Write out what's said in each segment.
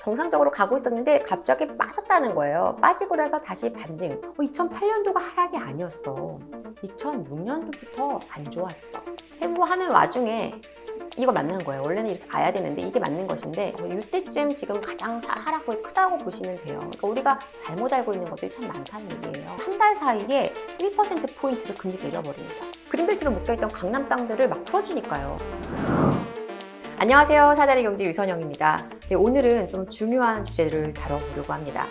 정상적으로 가고 있었는데 갑자기 빠졌다는 거예요. 빠지고 나서 다시 반등. 2008년도가 하락이 아니었어. 2006년도부터 안 좋았어. 행보하는 와중에 이거 맞는 거예요. 원래는 이렇게 가야 되는데 이게 맞는 것인데 이때쯤 지금 가장 하락폭이 크다고 보시면 돼요. 그러니까 우리가 잘못 알고 있는 것들이 참 많다는 얘기예요. 한 달 사이에 1%포인트를 금리 내려버립니다. 그린벨트로 묶여있던 강남 땅들을 막 풀어주니까요. 안녕하세요. 사다리 경제 유선영입니다. 네, 오늘은 좀 중요한 주제를 다뤄보려고 합니다.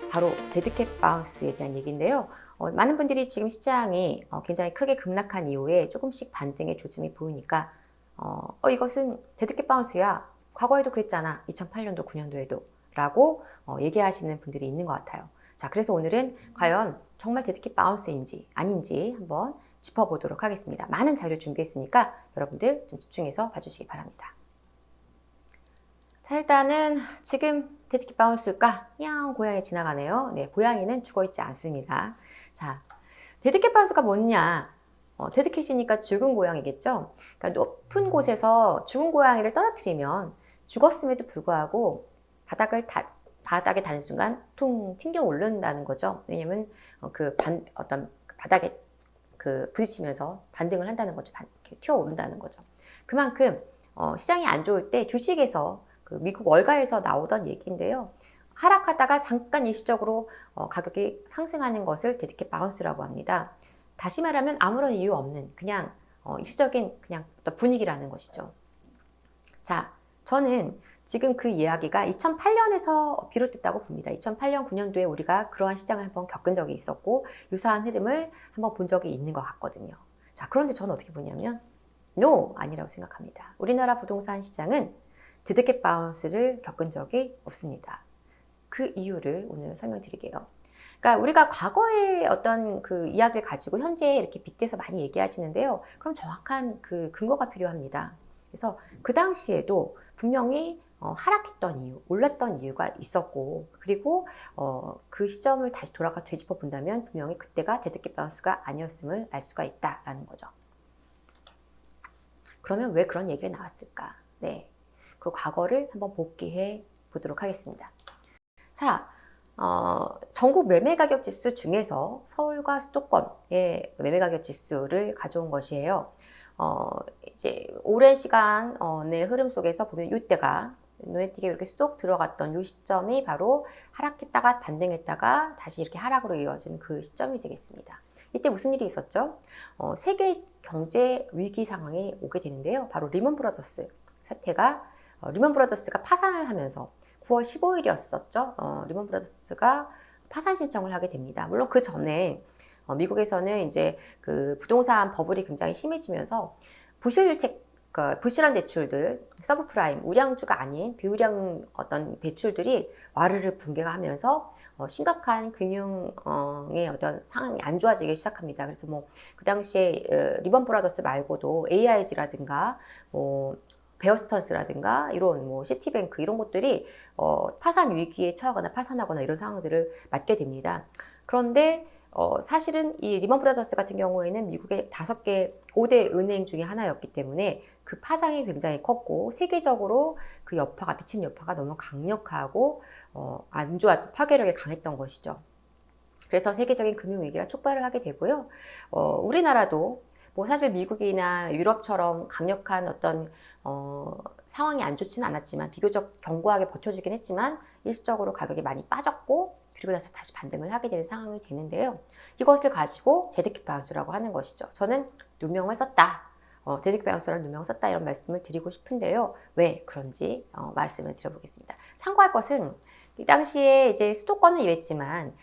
바로 데드캣 바운스에 대한 얘기인데요. 많은 분들이 지금 시장이 굉장히 크게 급락한 이후에 조금씩 반등의 조짐이 보이니까 이것은 데드캣 바운스야. 과거에도 그랬잖아. 2008년도, 9년도에도. 라고 얘기하시는 분들이 있는 것 같아요. 자, 그래서 오늘은 과연 정말 데드캣 바운스인지 아닌지 한번 짚어보도록 하겠습니다. 많은 자료를 준비했으니까 여러분들 좀 집중해서 봐주시기 바랍니다. 자, 일단은 지금 데드캣 바운스가 그냥 고양이 지나가네요. 네, 고양이는 죽어있지 않습니다. 자, 데드캣 바운스가 뭐냐? 데드캣이니까 죽은 고양이겠죠? 그러니까 높은 곳에서 죽은 고양이를 떨어뜨리면 죽었음에도 불구하고 바닥에 닿는 순간 퉁 튕겨 오른다는 거죠. 왜냐면 어떤 바닥에 부딪히면서 반등을 한다는 거죠. 이렇게 튀어 오른다는 거죠. 그만큼 시장이 안 좋을 때 주식에서 미국 월가에서 나오던 얘기인데요. 하락하다가 잠깐 일시적으로 가격이 상승하는 것을 데드캣 바운스라고 합니다. 다시 말하면 아무런 이유 없는 그냥 일시적인 그냥 어떤 분위기라는 것이죠. 자, 저는 지금 그 이야기가 2008년에서 비롯됐다고 봅니다. 2008년, 9년도에 우리가 그러한 시장을 한번 겪은 적이 있었고 유사한 흐름을 한번 본 적이 있는 것 같거든요. 자, 그런데 저는 어떻게 보냐면 No! 아니라고 생각합니다. 우리나라 부동산 시장은 데드캣 바운스를 겪은 적이 없습니다. 그 이유를 오늘 설명드릴게요. 그러니까 우리가 과거의 어떤 그 이야기를 가지고 현재 이렇게 빗대서 많이 얘기하시는데요. 그럼 정확한 그 근거가 필요합니다. 그래서 그 당시에도 분명히 하락했던 이유, 올랐던 이유가 있었고, 그리고 그 시점을 다시 돌아가 되짚어 본다면 분명히 그때가 데드캣 바운스가 아니었음을 알 수가 있다라는 거죠. 그러면 왜 그런 얘기가 나왔을까? 네, 그 과거를 한번 복기해 보도록 하겠습니다. 자, 전국 매매가격 지수 중에서 서울과 수도권의 매매가격 지수를 가져온 것이에요. 이제 오랜 시간의 흐름 속에서 보면 이때가 눈에 띄게 이렇게 쏙 들어갔던 이 시점이 바로 하락했다가 반등했다가 다시 이렇게 하락으로 이어진 그 시점이 되겠습니다. 이때 무슨 일이 있었죠? 세계 경제 위기 상황이 오게 되는데요. 바로 리먼 브라더스 사태가 리먼 브라더스가 파산을 하면서 9월 15일이었었죠. 리먼 브라더스가 파산 신청을 하게 됩니다. 물론 그 전에 미국에서는 이제 그 부동산 버블이 굉장히 심해지면서 부실한 대출들, 서브프라임, 우량주가 아닌 비우량 어떤 대출들이 와르르 붕괴가 하면서 심각한 금융의 어떤 상황이 안 좋아지기 시작합니다. 그래서 뭐 그 당시에 리먼 브라더스 말고도 AIG라든가 베어스턴스라든가 이런 뭐 시티뱅크 이런 것들이 파산 위기에 처하거나 파산하거나 이런 상황들을 맞게 됩니다. 그런데 사실은 이 리먼 브라더스 같은 경우에는 미국의 5개 5대 은행 중에 하나였기 때문에 그 파장이 굉장히 컸고 세계적으로 그 여파가 미친 여파가 너무 강력하고 안 좋았던 파괴력이 강했던 것이죠. 그래서 세계적인 금융위기가 촉발을 하게 되고요. 우리나라도 뭐 사실 미국이나 유럽처럼 강력한 어떤 상황이 안 좋지는 않았지만 비교적 견고하게 버텨주긴 했지만 일시적으로 가격이 많이 빠졌고 그리고 나서 다시 반등을 하게 되는 상황이 되는데요. 이것을 가지고 데드캣 바운스라고 하는 것이죠. 저는 누명을 썼다. 데드캣 바운스라는 누명을 썼다 이런 말씀을 드리고 싶은데요. 왜 그런지 말씀을 드려보겠습니다. 참고할 것은 이 당시에 이제 수도권은 이랬지만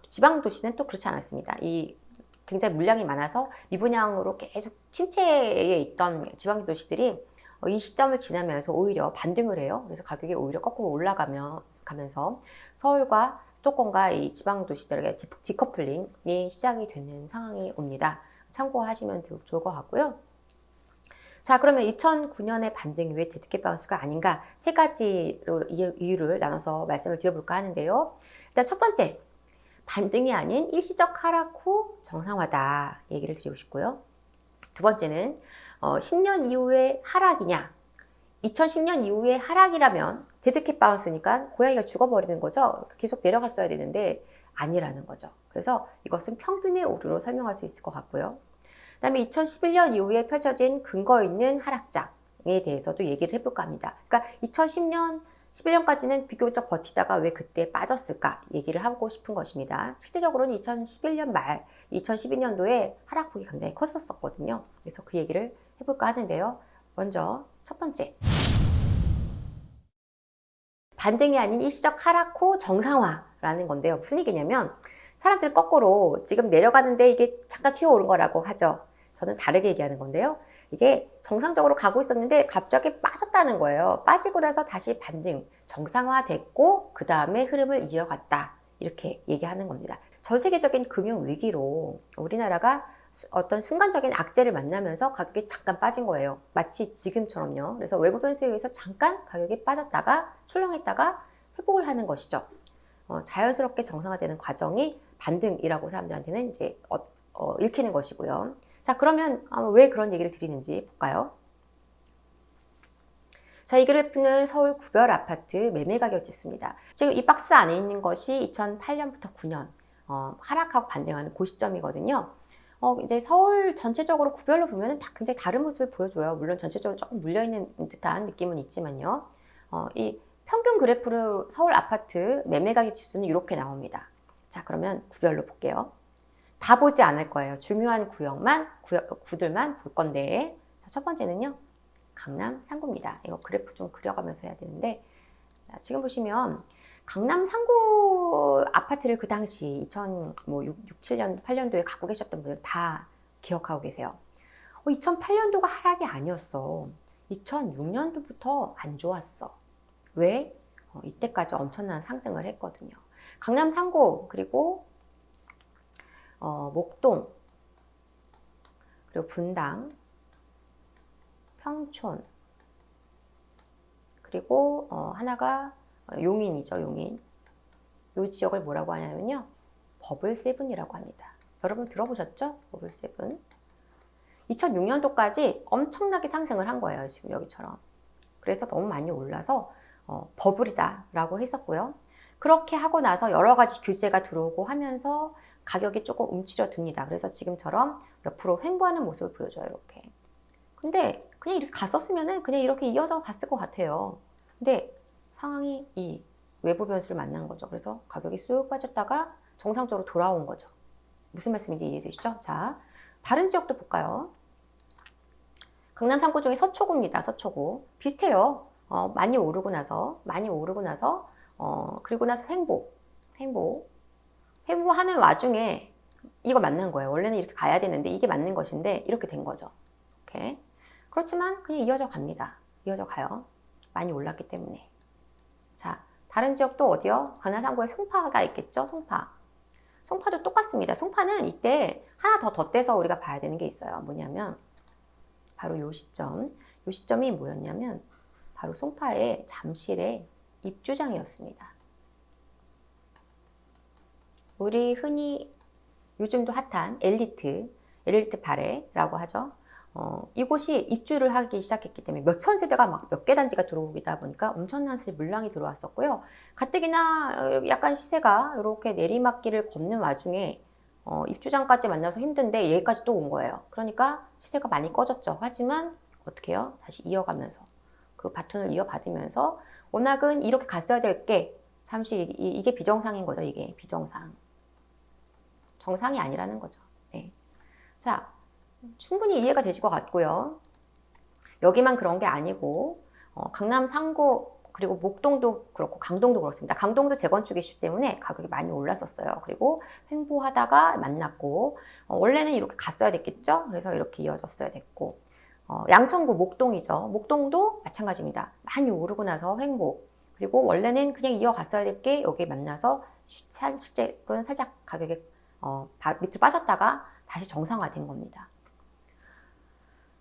지방 도시는 또 그렇지 않았습니다. 이 굉장히 물량이 많아서 미분양으로 계속 침체에 있던 지방 도시들이 이 시점을 지나면서 오히려 반등을 해요. 그래서 가격이 오히려 거꾸로 올라가면서 서울과 수도권과 이 지방 도시들에게 디커플링이 시작이 되는 상황이 옵니다. 참고하시면 좋을 것 같고요. 자, 그러면 2009년의 반등이 왜 데드캣 바운스가 아닌가? 3가지로 이유를 나눠서 말씀을 드려볼까 하는데요. 일단 첫 번째, 반등이 아닌 일시적 하락 후 정상화다 얘기를 드리고 싶고요. 두 번째는 10년 이후의 하락이냐 2010년 이후에 하락이라면 데드캣 바운스니까 고양이가 죽어버리는 거죠. 계속 내려갔어야 되는데 아니라는 거죠. 그래서 이것은 평균의 오류로 설명할 수 있을 것 같고요. 그 다음에 2011년 이후에 펼쳐진 근거 있는 하락장에 대해서도 얘기를 해볼까 합니다. 그러니까 2010년, 11년까지는 비교적 버티다가 왜 그때 빠졌을까 얘기를 하고 싶은 것입니다. 실제적으로는 2011년 말, 2012년도에 하락폭이 굉장히 컸었거든요. 그래서 그 얘기를 해볼까 하는데요. 먼저 첫 번째, 반등이 아닌 일시적 하락 후 정상화라는 건데요. 무슨 얘기냐면 사람들 거꾸로 지금 내려가는데 이게 잠깐 튀어오른 거라고 하죠. 저는 다르게 얘기하는 건데요. 이게 정상적으로 가고 있었는데 갑자기 빠졌다는 거예요. 빠지고 나서 다시 반등, 정상화됐고 그 다음에 흐름을 이어갔다. 이렇게 얘기하는 겁니다. 전 세계적인 금융위기로 우리나라가 어떤 순간적인 악재를 만나면서 가격이 잠깐 빠진 거예요. 마치 지금처럼요. 그래서 외부 변수에 의해서 잠깐 가격이 빠졌다가 출렁했다가 회복을 하는 것이죠. 자연스럽게 정상화되는 과정이 반등이라고 사람들한테는 이제 읽히는 것이고요. 자, 그러면 왜 그런 얘기를 드리는지 볼까요? 자, 이 그래프는 서울 구별 아파트 매매 가격 지수입니다. 지금 이 박스 안에 있는 것이 2008년부터 9년 하락하고 반등하는 그 시점이거든요. 이제 서울 전체적으로 구별로 보면 다 굉장히 다른 모습을 보여줘요. 물론 전체적으로 조금 물려있는 듯한 느낌은 있지만요. 이 평균 그래프로 서울 아파트 매매 가격 지수는 이렇게 나옵니다. 자, 그러면 구별로 볼게요. 다 보지 않을 거예요. 중요한 구들만 볼 건데. 자, 첫 번째는요. 강남 3구입니다. 이거 그래프 좀 그려가면서 해야 되는데. 자, 지금 보시면 강남 3구 아파트를 그 당시 2006, 7년, 8년도에 갖고 계셨던 분들 다 기억하고 계세요. 2008년도가 하락이 아니었어. 2006년도부터 안 좋았어. 왜? 이때까지 엄청난 상승을 했거든요. 강남 3구 그리고 목동 그리고 분당 평촌 그리고 하나가 용인이죠. 용인. 이 지역을 뭐라고 하냐면요. 버블7이라고 합니다. 여러분 들어보셨죠? 버블7. 2006년도까지 엄청나게 상승을 한 거예요. 지금 여기처럼. 그래서 너무 많이 올라서 버블이다 라고 했었고요. 그렇게 하고 나서 여러 가지 규제가 들어오고 하면서 가격이 조금 움츠려듭니다. 그래서 지금처럼 몇 프로 횡보하는 모습을 보여줘요. 이렇게. 근데 그냥 이렇게 갔었으면은 그냥 이렇게 이어져 갔을 것 같아요. 근데 상황이 이 외부 변수를 만난 거죠. 그래서 가격이 쑥 빠졌다가 정상적으로 돌아온 거죠. 무슨 말씀인지 이해되시죠? 자, 다른 지역도 볼까요? 강남 3구 중에 서초구입니다. 서초구. 비슷해요. 많이 오르고 나서 그리고 나서 횡보하는 와중에 이거 만난 거예요. 원래는 이렇게 가야 되는데 이게 맞는 것인데 이렇게 된 거죠. 이렇게. 그렇지만 그냥 이어져 갑니다. 이어져 가요. 많이 올랐기 때문에. 자, 다른 지역도 어디요? 강남 3구에 송파가 있겠죠? 송파도 똑같습니다. 송파는 이때 하나 더 덧대서 우리가 봐야 되는 게 있어요. 뭐냐면 바로 요 시점이 뭐였냐면 바로 송파의 잠실의 입주장이었습니다. 우리 흔히 요즘도 핫한 엘리트 발해라고 하죠. 이곳이 입주를 하기 시작했기 때문에 몇천 세대가 막 몇 개 단지가 들어오다 보니까 엄청난 물량이 들어왔었고요. 가뜩이나 약간 시세가 이렇게 내리막길을 걷는 와중에 입주장까지 만나서 힘든데 여기까지 또 온 거예요. 그러니까 시세가 많이 꺼졌죠. 하지만 어떻게 해요? 다시 이어가면서 그 바톤을 이어받으면서 워낙은 이렇게 갔어야 될 게 잠시 이게 비정상인 거죠. 이게 비정상. 정상이 아니라는 거죠. 네. 자, 충분히 이해가 되실 것 같고요. 여기만 그런 게 아니고 강남 3구 그리고 목동도 그렇고 강동도 그렇습니다. 강동도 재건축 이슈 때문에 가격이 많이 올랐었어요. 그리고 횡보하다가 만났고 원래는 이렇게 갔어야 됐겠죠. 그래서 이렇게 이어졌어야 됐고 양천구 목동이죠. 목동도 마찬가지입니다. 많이 오르고 나서 횡보 그리고 원래는 그냥 이어갔어야 될 게 여기에 만나서 실제로는 살짝 가격이 밑으로 빠졌다가 다시 정상화된 겁니다.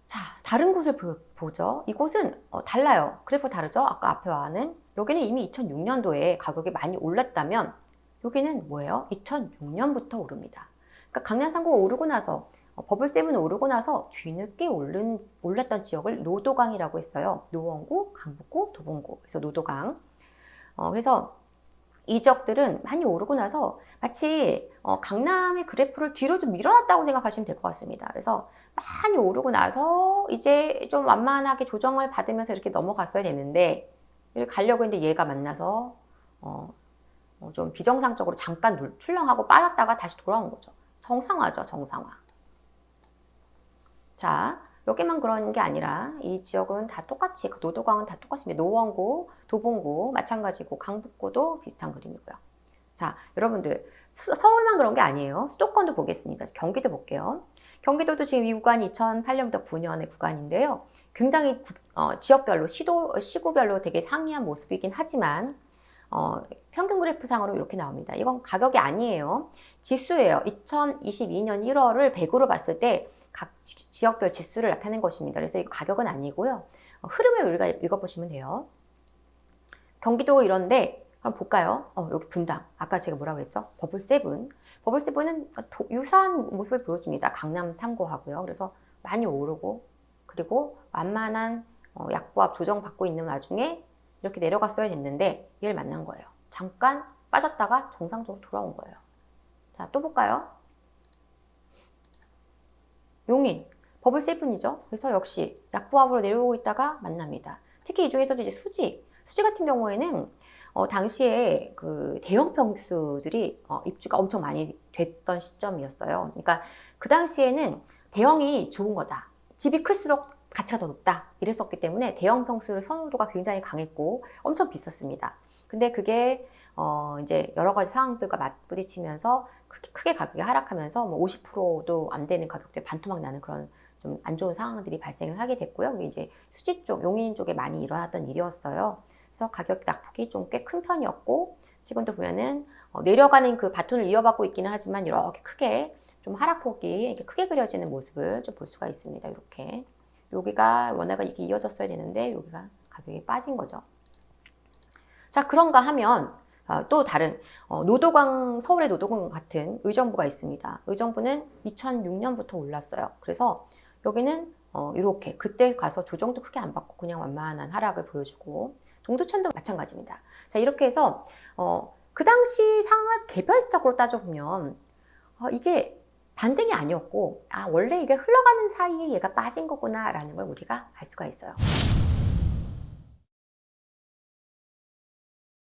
자, 다른 곳을 보죠. 이곳은 달라요. 그래프 다르죠? 아까 앞에와는. 여기는 이미 2006년도에 가격이 많이 올랐다면 여기는 뭐예요? 2006년부터 오릅니다. 그러니까 강남 3구가 오르고 나서 버블 세븐 오르고 나서 뒤늦게 올랐던 지역을 노도강이라고 했어요. 노원구, 강북구, 도봉구. 그래서 노도강. 그래서 이 지역들은 많이 오르고 나서 마치 강남의 그래프를 뒤로 좀 밀어놨다고 생각하시면 될 것 같습니다. 그래서 많이 오르고 나서 이제 좀 완만하게 조정을 받으면서 이렇게 넘어갔어야 되는데 이렇게 가려고 했는데 얘가 만나서 좀 비정상적으로 잠깐 출렁하고 빠졌다가 다시 돌아온 거죠. 정상화죠, 정상화. 자, 여기만 그런 게 아니라 이 지역은 다 똑같이, 그 노도강은 다 똑같습니다. 노원구, 도봉구 마찬가지고 강북구도 비슷한 그림이고요. 자, 여러분들 서울만 그런 게 아니에요. 수도권도 보겠습니다. 경기도 볼게요. 경기도도 지금 이 구간이 2008년부터 9년의 구간인데요. 굉장히 지역별로, 시구별로 되게 상이한 모습이긴 하지만 평균 그래프상으로 이렇게 나옵니다. 이건 가격이 아니에요. 지수예요. 2022년 1월을 100으로 봤을 때 각 지역별 지수를 나타낸 것입니다. 그래서 이 가격은 아니고요. 흐름을 우리가 읽어보시면 돼요. 경기도 이런데 한번 볼까요? 여기 분당. 아까 제가 뭐라고 그랬죠? 버블 세븐. 버블 세븐은 유사한 모습을 보여줍니다. 강남 3구하고요. 그래서 많이 오르고 그리고 완만한 약보합 조정받고 있는 와중에 이렇게 내려갔어야 됐는데 얘를 만난 거예요. 잠깐 빠졌다가 정상적으로 돌아온 거예요. 자, 또 볼까요? 용인, 버블 세븐이죠. 그래서 역시 약보합으로 내려오고 있다가 만납니다. 특히 이 중에서도 이제 수지 같은 경우에는 당시에 그 대형 평수들이 입주가 엄청 많이 됐던 시점이었어요. 그러니까 그 당시에는 대형이 좋은 거다. 집이 클수록 가치가 더 높다. 이랬었기 때문에 대형 평수를 선호도가 굉장히 강했고 엄청 비쌌습니다. 근데 그게 이제 여러 가지 상황들과 맞부딪히면서 크게 가격이 하락하면서 뭐 50%도 안 되는 가격대 반토막 나는 그런 좀 안 좋은 상황들이 발생을 하게 됐고요. 이게 이제 수지 쪽, 용인 쪽에 많이 일어났던 일이었어요. 그래서 가격 낙폭이 좀 꽤 큰 편이었고 지금도 보면은 내려가는 그 바톤을 이어받고 있기는 하지만 이렇게 크게 좀 하락폭이 이렇게 크게 그려지는 모습을 좀 볼 수가 있습니다. 이렇게 여기가 원화가 이렇게 이어졌어야 되는데 여기가 가격이 빠진 거죠. 자, 그런가 하면 또 다른 노도강, 서울의 노도강 같은 의정부가 있습니다. 의정부는 2006년부터 올랐어요. 그래서 여기는 이렇게 그때 가서 조정도 크게 안 받고 그냥 완만한 하락을 보여주고 동두천도 마찬가지입니다. 자, 이렇게 해서 그 당시 상황을 개별적으로 따져보면 이게 반등이 아니었고 원래 이게 흘러가는 사이에 얘가 빠진 거구나 라는 걸 우리가 알 수가 있어요.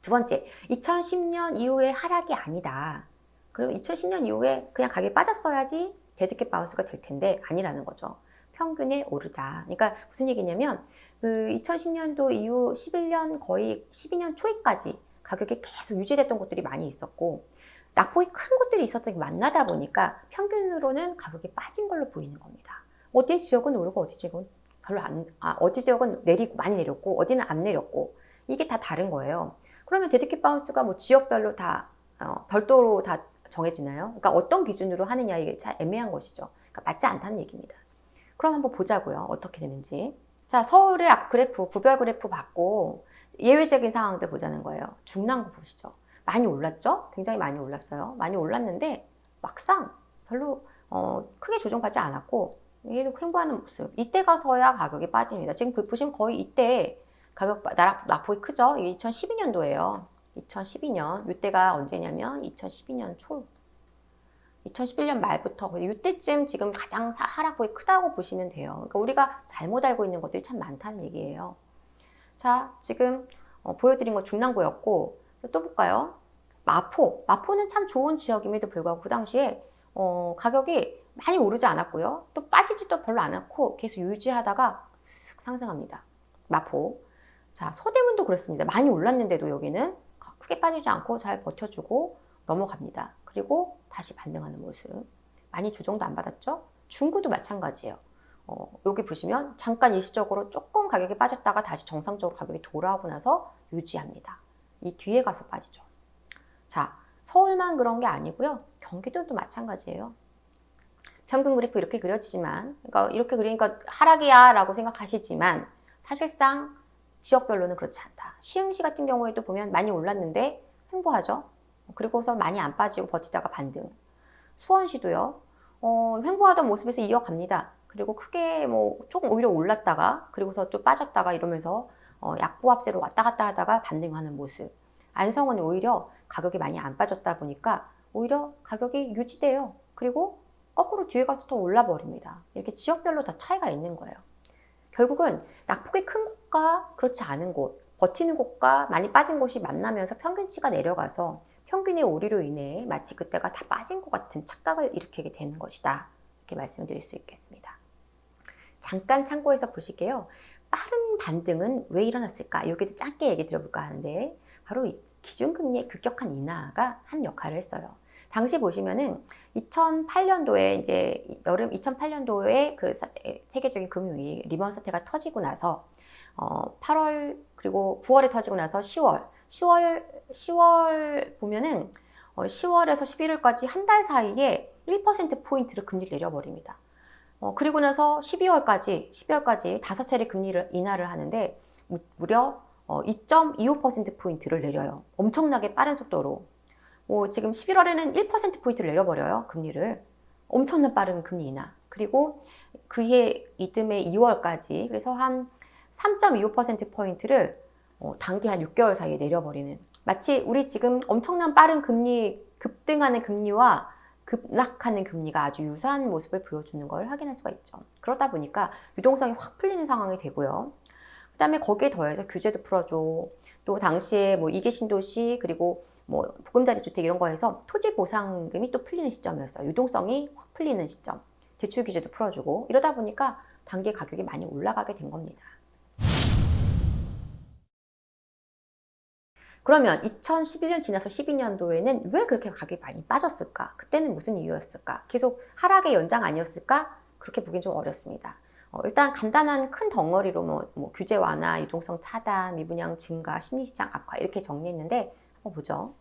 두 번째, 2010년 이후에 하락이 아니다. 그럼 2010년 이후에 그냥 가격이 빠졌어야지 데드캣 바운스가 될 텐데 아니라는 거죠. 평균에 오르다. 그러니까 무슨 얘기냐면 그 2010년도 이후 11년 거의 12년 초에까지 가격이 계속 유지됐던 곳들이 많이 있었고 낙폭이 큰 곳들이 있었던 게 만나다 보니까 평균으로는 가격이 빠진 걸로 보이는 겁니다. 어디 지역은 오르고 어디 지역은 어디 지역은 내리고 많이 내렸고 어디는 안 내렸고 이게 다 다른 거예요. 그러면 데드캣 바운스가 뭐 지역별로 다 별도로 다 정해지나요? 그러니까 어떤 기준으로 하느냐 이게 참 애매한 것이죠. 그러니까 맞지 않다는 얘기입니다. 그럼 한번 보자고요. 어떻게 되는지. 자, 서울의 그래프, 구별 그래프 받고 예외적인 상황들 보자는 거예요. 중랑구 보시죠. 많이 올랐죠? 굉장히 많이 올랐어요. 많이 올랐는데 막상 별로 크게 조정받지 않았고 얘도 횡보하는 모습. 이때 가서야 가격이 빠집니다. 지금 보시면 거의 이때 가격 낙폭이 크죠? 이게 2012년도예요. 2012년. 이때가 언제냐면 2012년 초. 2011년 말부터 이때쯤 지금 가장 하락폭이 크다고 보시면 돼요. 그러니까 우리가 잘못 알고 있는 것들이 참 많다는 얘기예요. 자, 지금 보여드린 거 중랑구였고 또 볼까요? 마포는 참 좋은 지역임에도 불구하고 그 당시에 가격이 많이 오르지 않았고요. 또 빠지지도 별로 않았고 계속 유지하다가 슥 상승합니다. 마포. 자, 서대문도 그렇습니다. 많이 올랐는데도 여기는 크게 빠지지 않고 잘 버텨주고 넘어갑니다. 그리고 다시 반등하는 모습. 많이 조정도 안 받았죠? 중구도 마찬가지예요. 여기 보시면 잠깐 일시적으로 조금 가격이 빠졌다가 다시 정상적으로 가격이 돌아오고 나서 유지합니다. 이 뒤에 가서 빠지죠. 자, 서울만 그런 게 아니고요. 경기도도 마찬가지예요. 평균 그래프 이렇게 그려지지만, 그러니까 이렇게 그리니까 하락이야 라고 생각하시지만 사실상 지역별로는 그렇지 않다. 시흥시 같은 경우에도 보면 많이 올랐는데 횡보하죠. 그리고서 많이 안 빠지고 버티다가 반등. 수원시도요. 횡보하던 모습에서 이어갑니다. 그리고 크게 뭐 조금 오히려 올랐다가 그리고서 좀 빠졌다가 이러면서 약보합세로 왔다 갔다 하다가 반등하는 모습. 안성은 오히려 가격이 많이 안 빠졌다 보니까 오히려 가격이 유지돼요. 그리고 거꾸로 뒤에 가서 더 올라버립니다. 이렇게 지역별로 다 차이가 있는 거예요. 결국은 낙폭이 큰 곳과 그렇지 않은 곳, 버티는 곳과 많이 빠진 곳이 만나면서 평균치가 내려가서 평균의 오류로 인해 마치 그때가 다 빠진 것 같은 착각을 일으키게 되는 것이다. 이렇게 말씀드릴 수 있겠습니다. 잠깐 참고해서 보실게요. 빠른 반등은 왜 일어났을까? 여기도 짧게 얘기 들어볼까 하는데 바로 기준금리의 급격한 인하가 한 역할을 했어요. 당시 보시면은 2008년도에 이제 여름 2008년도에 그 세계적인 금융위 리먼 사태가 터지고 나서 8월 그리고 9월에 터지고 나서 10월 보면은 10월에서 11월까지 한 달 사이에 1%포인트를 금리를 내려버립니다. 그리고 나서 12월까지 5차례 금리를 인하를 하는데 무려 2.25%포인트를 내려요. 엄청나게 빠른 속도로. 지금 11월에는 1%포인트를 내려버려요. 금리를. 엄청난 빠른 금리 인하. 그리고 그해 이듬해 2월까지 그래서 한 3.25%포인트를 단기 한 6개월 사이에 내려버리는 마치 우리 지금 엄청난 빠른 금리 급등하는 금리와 급락하는 금리가 아주 유사한 모습을 보여주는 걸 확인할 수가 있죠. 그러다 보니까 유동성이 확 풀리는 상황이 되고요. 그 다음에 거기에 더해서 규제도 풀어줘. 또 당시에 뭐 2개 신도시 그리고 뭐 보금자리 주택 이런 거 해서 토지 보상금이 또 풀리는 시점이었어요. 유동성이 확 풀리는 시점. 대출 규제도 풀어주고 이러다 보니까 단기 가격이 많이 올라가게 된 겁니다. 그러면 2011년 지나서 12년도에는 왜 그렇게 가격이 많이 빠졌을까? 그때는 무슨 이유였을까? 계속 하락의 연장 아니었을까? 그렇게 보긴 좀 어렵습니다. 일단 간단한 큰 덩어리로 뭐 규제 완화, 유동성 차단, 미분양 증가, 심리시장 악화 이렇게 정리했는데 한번 보죠.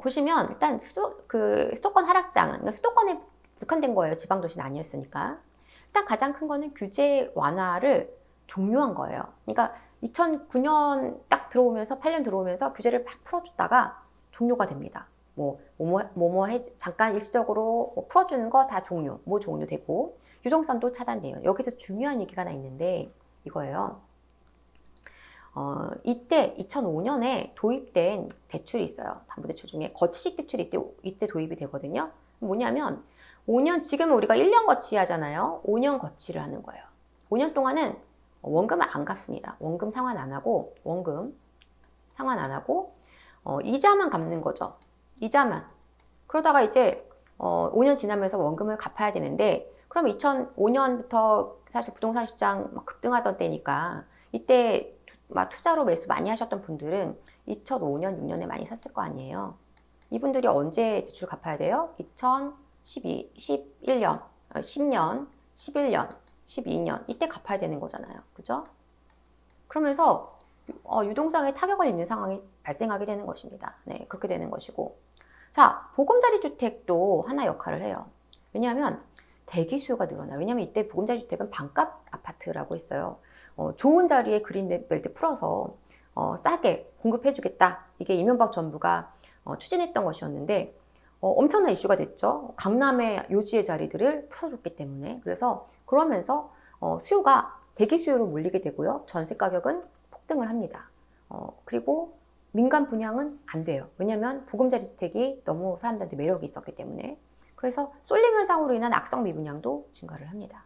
보시면 일단 수도권 하락장은 그러니까 수도권에 국한된 거예요. 지방도시는 아니었으니까. 일단 가장 큰 거는 규제 완화를 종료한 거예요. 그러니까 2009년 딱 들어오면서 8년 들어오면서 규제를 막 풀어줬다가 종료가 됩니다. 잠깐 일시적으로 풀어주는 거 다 종료되고 유동성도 차단돼요. 여기서 중요한 얘기가 하나 있는데 이거예요. 이때 2005년에 도입된 대출이 있어요. 담보대출 중에 거치식 대출이 이때 도입이 되거든요. 뭐냐면 5년 지금은 우리가 1년 거치 하잖아요. 5년 거치를 하는 거예요. 5년 동안은 원금을 안 갚습니다. 원금 상환 안 하고 이자만 갚는 거죠. 이자만. 그러다가 이제 5년 지나면서 원금을 갚아야 되는데 그럼 2005년부터 사실 부동산 시장 막 급등하던 때니까 이때 막 투자로 매수 많이 하셨던 분들은 2005년, 6년에 많이 샀을 거 아니에요. 이분들이 언제 대출 갚아야 돼요? 2011년, 10년, 11년, 12년 이때 갚아야 되는 거잖아요. 그죠? 그러면서 유동성에 타격을 입는 상황이 발생하게 되는 것입니다. 네, 그렇게 되는 것이고. 자, 보금자리 주택도 하나 역할을 해요. 왜냐하면 대기 수요가 늘어나요. 왜냐하면 이때 보금자리 주택은 반값 아파트라고 했어요. 좋은 자리에 그린벨트 풀어서 싸게 공급해주겠다. 이게 이명박 정부가 추진했던 것이었는데 엄청난 이슈가 됐죠. 강남의 요지의 자리들을 풀어줬기 때문에. 그러면서 수요가 대기 수요로 몰리게 되고요. 전세 가격은 폭등을 합니다. 그리고 민간 분양은 안 돼요. 왜냐하면 보금자리 주택이 너무 사람들한테 매력이 있었기 때문에. 그래서 쏠림 현상으로 인한 악성 미분양도 증가를 합니다.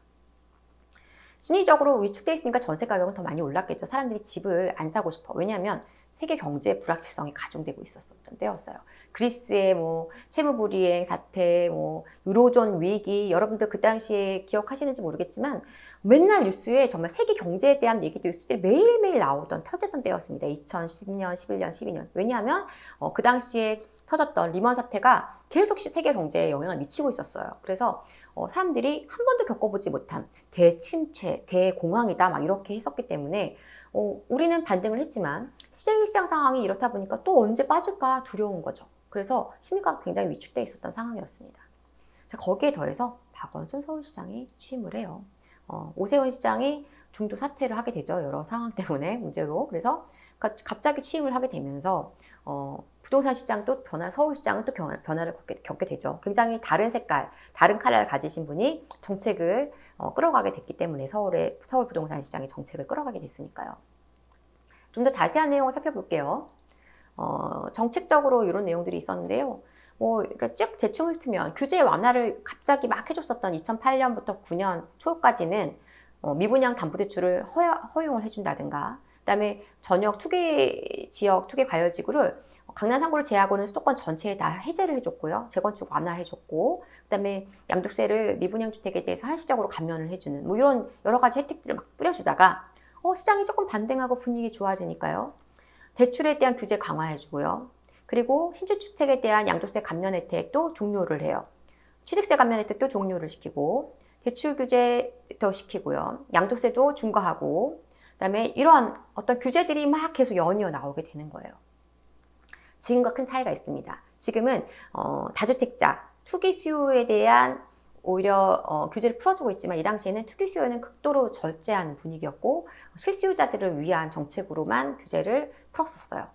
심리적으로 위축되어 있으니까 전세 가격은 더 많이 올랐겠죠. 사람들이 집을 안 사고 싶어. 왜냐하면 세계 경제의 불확실성이 가중되고 있었던 때였어요. 그리스의 채무 불이행 사태, 유로존 위기, 여러분들 그 당시에 기억하시는지 모르겠지만 맨날 뉴스에 정말 세계 경제에 대한 얘기 뉴스들이 매일매일 터졌던 때였습니다. 2010년, 11년, 12년. 왜냐하면 그 당시에 터졌던 리먼 사태가 계속 세계 경제에 영향을 미치고 있었어요. 그래서 사람들이 한 번도 겪어보지 못한 대침체, 대공황이다 막 이렇게 했었기 때문에 우리는 반등을 했지만 시장 상황이 이렇다 보니까 또 언제 빠질까 두려운 거죠. 그래서 심리가 굉장히 위축되어 있었던 상황이었습니다. 자, 거기에 더해서 박원순 서울시장이 취임을 해요. 오세훈 시장이 중도 사퇴를 하게 되죠. 여러 상황 때문에 문제로. 그래서 갑자기 취임을 하게 되면서 부동산 시장도 서울 시장은 또 변화를 겪게 되죠. 굉장히 다른 색깔, 다른 컬러를 가지신 분이 정책을 끌어가게 됐기 때문에 서울 부동산 시장의 정책을 끌어가게 됐으니까요. 좀 더 자세한 내용을 살펴볼게요. 정책적으로 이런 내용들이 있었는데요. 그러니까 쭉 대충 훑으면 규제 완화를 갑자기 막 해줬었던 2008년부터 9년 초까지는 미분양 담보대출을 허용을 해준다든가, 그다음에 전역 지역 투기 과열지구를 강남 3구를 제외하고는 수도권 전체에 다 해제를 해줬고요. 재건축 완화해줬고, 그다음에 양도세를 미분양 주택에 대해서 한시적으로 감면을 해주는 이런 여러 가지 혜택들을 막 뿌려주다가 시장이 조금 반등하고 분위기 좋아지니까요. 대출에 대한 규제 강화해주고요. 그리고 신축주택에 대한 양도세 감면 혜택도 종료를 해요. 취득세 감면 혜택도 종료를 시키고, 대출 규제도 시키고요. 양도세도 중과하고, 그다음에 이런 어떤 규제들이 막 계속 연이어 나오게 되는 거예요. 지금과 큰 차이가 있습니다. 지금은 다주택자 투기 수요에 대한 오히려 규제를 풀어주고 있지만, 이 당시에는 투기 수요는 극도로 절제하는 분위기였고 실수요자들을 위한 정책으로만 규제를 풀었었어요.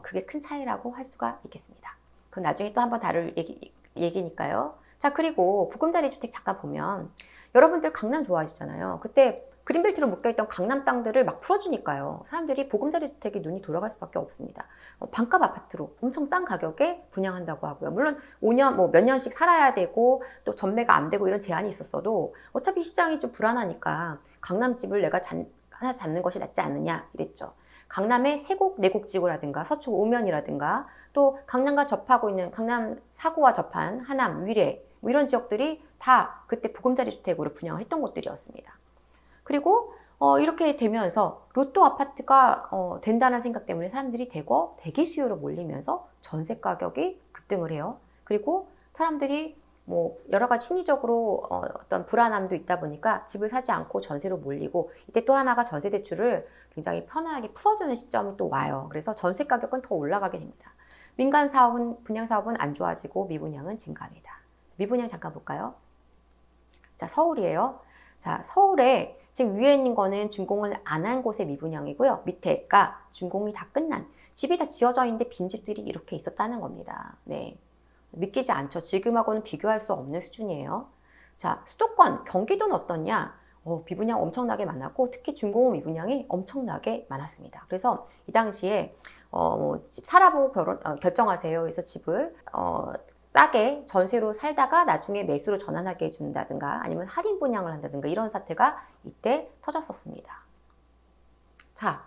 그게 큰 차이라고 할 수가 있겠습니다. 그건 나중에 또 한번 다룰 얘기니까요. 자, 그리고 보금자리 주택 잠깐 보면 여러분들 강남 좋아하시잖아요. 그때 그린벨트로 묶여있던 강남 땅들을 막 풀어주니까요. 사람들이 보금자리 주택에 눈이 돌아갈 수밖에 없습니다. 반값 아파트로 엄청 싼 가격에 분양한다고 하고요. 물론 5년, 몇 년씩 살아야 되고 또 전매가 안 되고 이런 제한이 있었어도 어차피 시장이 좀 불안하니까 강남집을 내가 하나 잡는 것이 낫지 않느냐 이랬죠. 강남의 세곡, 내곡지구라든가 서초 오면이라든가 또 강남과 접하고 있는 강남 4구와 접한 하남, 위례 이런 지역들이 다 그때 보금자리 주택으로 분양을 했던 곳들이었습니다. 그리고 이렇게 되면서 로또 아파트가 된다는 생각 때문에 사람들이 대기 수요로 몰리면서 전세 가격이 급등을 해요. 그리고 사람들이 여러 가지 심리적으로 어떤 불안함도 있다 보니까 집을 사지 않고 전세로 몰리고, 이때 또 하나가 전세 대출을 굉장히 편하게 풀어주는 시점이 또 와요. 그래서 전세 가격은 더 올라가게 됩니다. 민간 사업은, 분양 사업은 안 좋아지고 미분양은 증가합니다. 미분양 잠깐 볼까요? 자, 서울이에요. 자, 서울에 지금 위에 있는 거는 준공을 안 한 곳의 미분양이고요. 밑에가 준공이 다 끝난 집이 다 지어져 있는데 빈집들이 이렇게 있었다는 겁니다. 네, 믿기지 않죠. 지금하고는 비교할 수 없는 수준이에요. 자, 수도권, 경기도는 어떻냐? 미분양 엄청나게 많았고 특히 준공후 미분양이 엄청나게 많았습니다. 그래서 이 당시에 집 살아보고 결정하세요. 그래서 집을 싸게 전세로 살다가 나중에 매수로 전환하게 해준다든가 아니면 할인 분양을 한다든가 이런 사태가 이때 터졌었습니다. 자,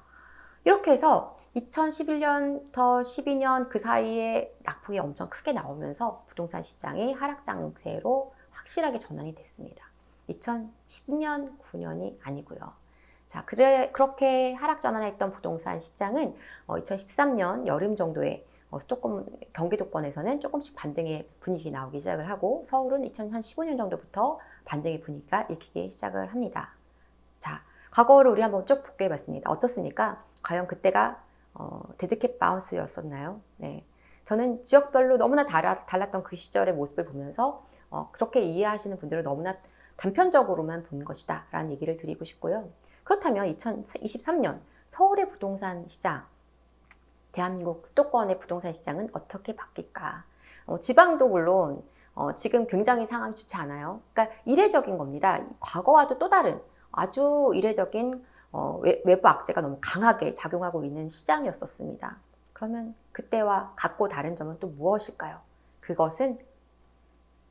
이렇게 해서 2011년부터 12년 그 사이에 낙폭이 엄청 크게 나오면서 부동산 시장이 하락 장세로 확실하게 전환이 됐습니다. 2010년, 9년이 아니고요. 자, 그렇게 하락 전환했던 부동산 시장은 2013년 여름 정도에 수도권, 경기도권에서는 조금씩 반등의 분위기 나오기 시작을 하고 서울은 2015년 정도부터 반등의 분위기가 읽히기 시작을 합니다. 자, 과거를 우리 한번 쭉 복귀해 봤습니다. 어떻습니까? 과연 그때가 데드캣 바운스였었나요? 네. 저는 지역별로 너무나 달랐던 그 시절의 모습을 보면서 그렇게 이해하시는 분들은 너무나 단편적으로만 본 것이다 라는 얘기를 드리고 싶고요. 그렇다면 2023년 서울의 부동산 시장, 대한민국 수도권의 부동산 시장은 어떻게 바뀔까? 지방도 물론 지금 굉장히 상황이 좋지 않아요. 그러니까 이례적인 겁니다. 과거와도 또 다른 아주 이례적인 외부 악재가 너무 강하게 작용하고 있는 시장이었었습니다. 그러면 그때와 같고 다른 점은 또 무엇일까요? 그것은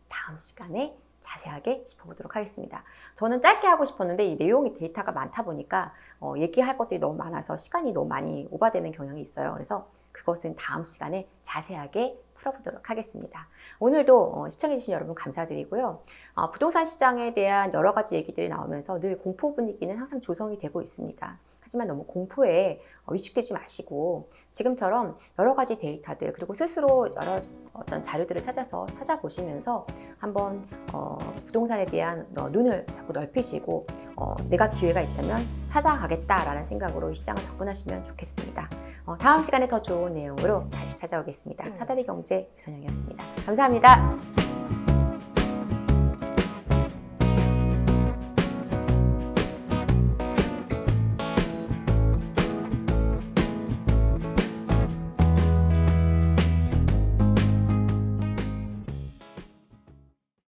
다음 시간에 자세하게 짚어보도록 하겠습니다. 저는 짧게 하고 싶었는데 이 내용이 데이터가 많다 보니까 얘기할 것들이 너무 많아서 시간이 너무 많이 오버되는 경향이 있어요. 그래서 그것은 다음 시간에 자세하게 풀어보도록 하겠습니다. 오늘도 시청해주신 여러분 감사드리고요. 부동산 시장에 대한 여러 가지 얘기들이 나오면서 늘 공포 분위기는 항상 조성이 되고 있습니다. 하지만 너무 공포에 위축되지 마시고 지금처럼 여러 가지 데이터들 그리고 스스로 여러 어떤 자료들을 찾아보시면서 한번 부동산에 대한 눈을 자꾸 넓히시고 내가 기회가 있다면 찾아가겠다라는 생각으로 이 시장을 접근하시면 좋겠습니다. 다음 시간에 더 좋은 내용으로 다시 찾아오겠습니다. 사다리 경제 유선영이었습니다. 감사합니다.